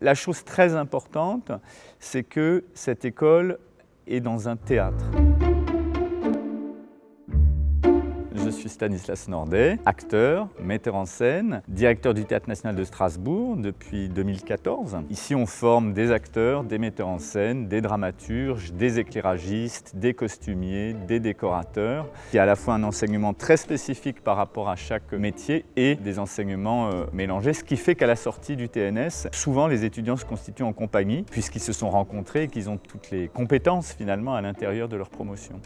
La chose très importante, c'est que cette école est dans un théâtre. Je suis Stanislas Nordet, acteur, metteur en scène, directeur du Théâtre national de Strasbourg depuis 2014. Ici, on forme des acteurs, des metteurs en scène, des dramaturges, des éclairagistes, des costumiers, des décorateurs. Il y a à la fois un enseignement très spécifique par rapport à chaque métier et des enseignements mélangés, ce qui fait qu'à la sortie du TNS, souvent les étudiants se constituent en compagnie puisqu'ils se sont rencontrés et qu'ils ont toutes les compétences finalement à l'intérieur de leur promotion.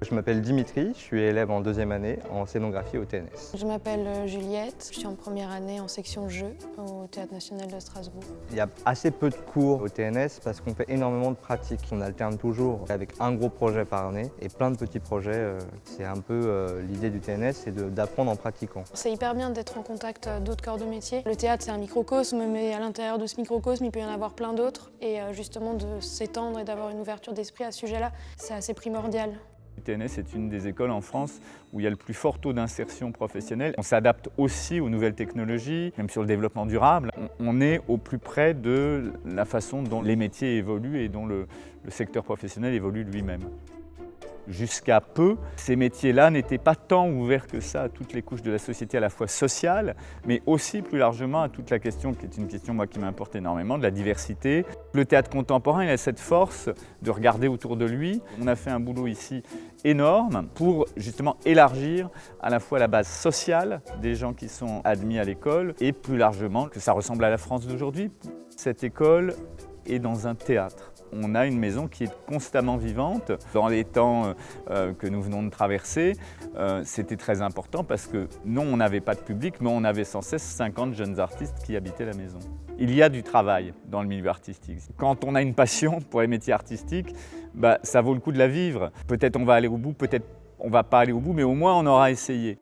Je m'appelle Dimitri, je suis élève en deuxième année en scénographie au TNS. Je m'appelle Juliette, je suis en première année en section jeux au Théâtre national de Strasbourg. Il y a assez peu de cours au TNS parce qu'on fait énormément de pratiques. On alterne toujours avec un gros projet par année et plein de petits projets. C'est un peu l'idée du TNS, c'est d'apprendre en pratiquant. C'est hyper bien d'être en contact d'autres corps de métier. Le théâtre, c'est un microcosme, mais à l'intérieur de ce microcosme, il peut y en avoir plein d'autres. Et justement, de s'étendre et d'avoir une ouverture d'esprit à ce sujet-là, c'est assez primordial. Le TNS est une des écoles en France où il y a le plus fort taux d'insertion professionnelle. On s'adapte aussi aux nouvelles technologies, même sur le développement durable. On est au plus près de la façon dont les métiers évoluent et dont le secteur professionnel évolue lui-même. Jusqu'à peu, ces métiers-là n'étaient pas tant ouverts que ça à toutes les couches de la société, à la fois sociale, mais aussi plus largement à toute la question, qui est une question moi, qui m'importe énormément, de la diversité. Le théâtre contemporain, il a cette force de regarder autour de lui. On a fait un boulot ici énorme pour justement élargir à la fois la base sociale des gens qui sont admis à l'école et plus largement que ça ressemble à la France d'aujourd'hui. Cette école est dans un théâtre. On a une maison qui est constamment vivante. Dans les temps que nous venons de traverser, c'était très important parce que non, on n'avait pas de public, mais on avait sans cesse 50 jeunes artistes qui habitaient la maison. Il y a du travail dans le milieu artistique. Quand on a une passion pour les métiers artistiques, ça vaut le coup de la vivre. Peut-être on va aller au bout, peut-être on ne va pas aller au bout, mais au moins on aura essayé.